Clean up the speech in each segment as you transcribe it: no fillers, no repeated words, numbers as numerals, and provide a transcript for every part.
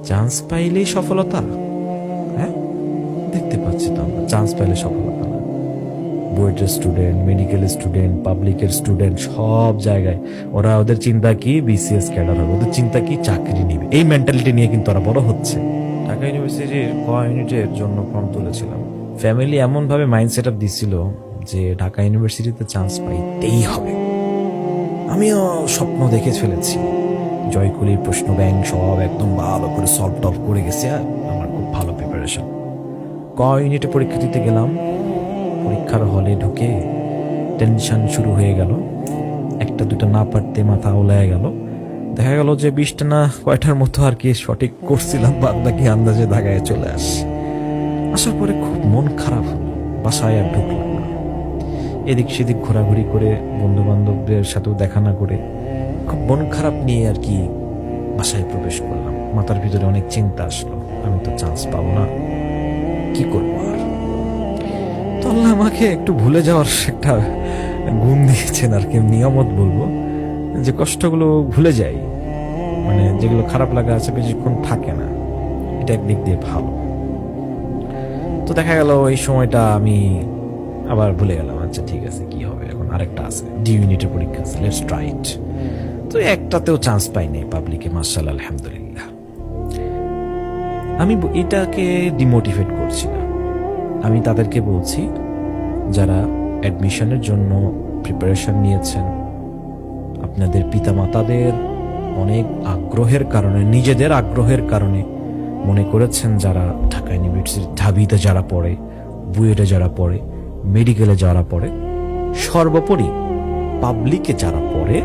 Chance পাইলেই সফলতা। হ্যাঁ, দেখতে পাচ্ছি তো আমরা চান্স পাইলে সফলতা না। বুয়েটের স্টুডেন্ট, মেডিকেল স্টুডেন্ট, পাবলিকের স্টুডেন্ট, সব জায়গায় ওরা ওদের চিন্তা কি বিসিএস ক্যাডার হবে, ওদের চিন্তা কি চাকরি নিবে। এই মেন্টালিটি নিয়ে কিন্তু ওরা বড় হচ্ছে। ঢাকা ইউনিভার্সিটির ইউনিটের জন্য ফর্ম তুলেছিলাম। ফ্যামিলি এমন ভাবে মাইন্ড সেট আপ দিছিল যে ঢাকা ইউনিভার্সিটিতে চান্স পাইতেই হবে। আমিও স্বপ্ন দেখে ফেলেছি, জয়কুলির প্রশ্ন ব্যাংক সব একদম ভালো করে সলভ টলভ করে গেছে। আর আমার খুব ভালো প্রিপারেশন। ইউনিটে পরীক্ষা দিতে গেলাম। পরীক্ষার হলে ঢুকে টেনশন শুরু হয়ে গেল। একটা দুটা না পারতে মাথা ওলায় গেল। দেখা গেল যে 20টা না কয়টার মতো আর কি সঠিক করছিলাম, বাদ বাকি আন্দাজে ঢাকায় চলে আসার পরে খুব মন খারাপ হলো। বাসায় আর ঢুকলাম না। এদিক সেদিক ঘোরাঘুরি করে বন্ধু বান্ধবদের সাথেও দেখা না করে খুব মন খারাপ নিয়ে আর কি বাসায় প্রবেশ করলাম। মাথার ভিতরে অনেক চিন্তা আসলো, আমি তো চান্স পাবো না, কি করবো আর। তো আল্লাহ আমাকে একটু ভুলে যাওয়ার একটা গুণ দিয়েছেন আর কি, নিয়ামত বলবো, যে কষ্টগুলো ভুলে যাই, মানে যেগুলো খারাপ লাগা আছে বেশিক্ষণ থাকে না। এটা একদিক দিয়ে ভালো। তো দেখা গেল এই সময়টা আমি আবার ভুলে গেলাম। আচ্ছা ঠিক আছে, কি হবে এখন, আরেকটা আছে, ডি ইউনিটের পরীক্ষা আছে, লেটস ট্রাই ইট। তো একটাতেও চান্স পাইনি পাবলিকে, মাশাআল্লাহ আলহামদুলিল্লাহ। আমি এটাকে ডিমোটিভেট করছি না, আমি তাদেরকে বলছি যারা অ্যাডমিশনের জন্য প্রিপারেশন নিয়েছেন, আপনাদের পিতামাতাদের অনেক আগ্রহের কারণে, নিজেদের আগ্রহের কারণে মনে করেছেন যারা ঢাকা ইউনিভার্সিটি, ঢাবিতে যারা পড়ে, বুয়েটে যারা পড়ে, মেডিকেলে যারা পড়ে, সর্বোপরি পাবলিকে যারা পড়ে,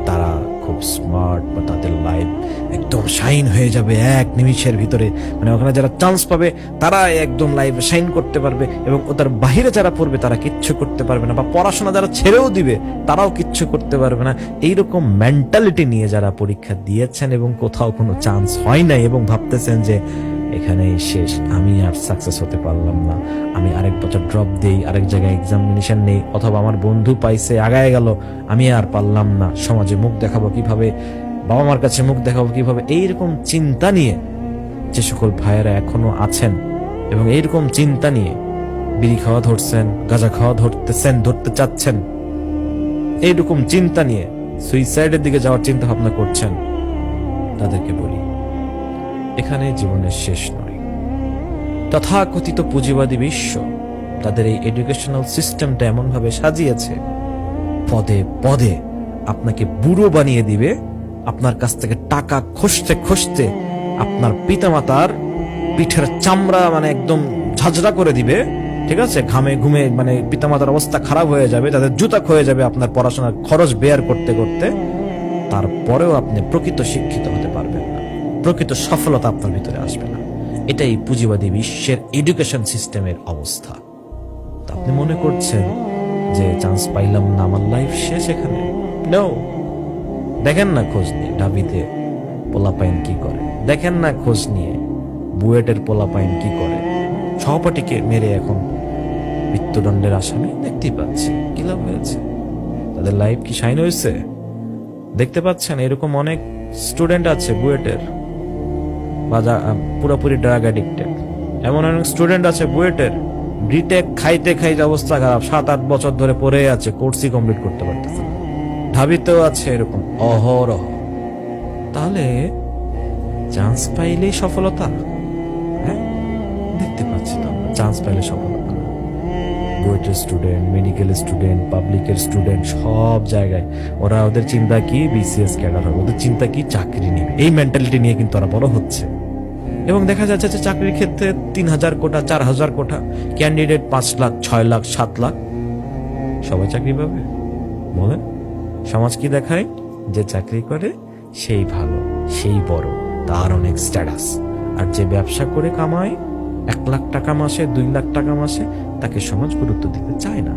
তারা খুব স্মার্ট বা তাদের লাইফ একদম শাইন হয়ে যাবে এক নিমিষের ভিতরে। মানে ওখানে যারা চান্স পাবে তারা একদম লাইফ শাইন করতে পারবে, এবং ওদের বাহিরে যারা পড়বে তারা কিচ্ছু করতে পারবে না, বা পড়াশোনা যারা ছেড়েও দিবে তারাও কিচ্ছু করতে পারবে না। এইরকম মেন্টালিটি নিয়ে যারা পরীক্ষা দিয়েছেন এবং কোথাও কোনো চান্স হয় নাই এবং ভাবতেছেন যে এখানেই শেষ, আমি আর সাকসেস হতে পারলাম না, আমি আরেক বছর ড্রপ দেই, আরেক জায়গায় এক্সামিনেশন নেই, অথবা আমার বন্ধু পাইছে আগায় গেল, আমি আর পারলাম না, সমাজে মুখ দেখাবো কিভাবে, বাবা মার কাছে মুখ দেখাবো কিভাবে, এইরকম চিন্তা নিয়ে যে সকল ভাইয়েরা এখনো আছেন এবং এইরকম চিন্তা নিয়ে বিড়ি খাওয়া ধরছেন, গাঁজা খাওয়া ধরতে চাচ্ছেন, এইরকম চিন্তা নিয়ে সুইসাইডের দিকে যাওয়ার চিন্তা ভাবনা করছেন, তাদেরকে বলি এখানে জীবনের শেষ নয়। তথাকথিত পুঁজিবাদী বিশ্ব তাদের এই এডুকেশনাল সিস্টেমটা এমন ভাবে সাজিয়েছে, পদে পদে আপনাকে বুড়ো বানিয়ে দিবে, আপনার কাছ থেকে টাকা খসতে খসতে আপনার পিতামাতার পিঠের চামড়া মানে একদম ঝাঁঝরা করে দিবে, ঠিক আছে, ঘামে ঘুমে মানে পিতামাতার অবস্থা খারাপ হয়ে যাবে, তাদের জুতা ক্ষয়ে যাবে আপনার পড়াশোনার খরচ বেয়ার করতে করতে। তারপরেও আপনি প্রকৃত শিক্ষিত হতে পারবেন না, প্রকৃত সফলতা আপনার ভিতরে আসবে না। এটাই পুঁজিবাদী বিশ্বের এডুকেশন সিস্টেমের অবস্থা। তা আপনি মনে করছেন যে চান্স পাইলাম না, আমার লাইফ শেষ এখানে? নো। দেখেন না খোঁজ নিয়ে ঢাবিতে পোলাপাইন কি করে, দেখেন না খোঁজ নিয়ে বুয়েটের পোলাপাইন কি করে, সহপাঠীকে মেরে এখন মৃত্যুদণ্ডের আসামি, দেখতেই পাচ্ছি কি লাভ হয়েছে, তাদের লাইফ কি শাইন হয়েছে? দেখতে পাচ্ছেন এরকম অনেক স্টুডেন্ট আছে বুয়েটের বা পুরোপুরি ড্রাগ অ্যাডিক্টেড, এমন অনেক স্টুডেন্ট আছে বুয়েটের বিটেক খাইতে খাইতে অবস্থা খারাপ, 7-8 বছর ধরে পড়ে আছে, কোর্সই কমপ্লিট করতে পারতেছে না। ঢাবিতেও আছে এরকম অহরহ। তাহলে চান্স পাইলেই সফলতা? হ্যাঁ, দেখতে পাচ্ছি তো চান্স পাইলে সফলতা। বুয়েটের স্টুডেন্ট, মেডিকেল স্টুডেন্ট, পাবলিকের স্টুডেন্ট, সব জায়গায় ওরা ওদের চিন্তা কি বিসিএস ক্যাডার হবে, ওদের চিন্তা কি চাকরি নিবে। এই মেন্টালিটি নিয়ে কিন্তু ওরা বড় হচ্ছে, এবং দেখা যাচ্ছে যে চাকরির ক্ষেত্রে 3000 কোটা, 4000 কোটা, ক্যান্ডিডেট 5 লাখ, 6 লাখ, 7 লাখ, সবাই চাকরি পাবে? বলেন, সমাজ কি দেখায়? যে চাকরি করে সেই ভালো, সেই বড়, তার অনেক স্ট্যাটাস। আর যে ব্যবসা করে কামায় 1 লাখ টাকা মাসে, 2 লাখ টাকা মাসে, তাকে সমাজ গুরুত্ব দিতে চায় না।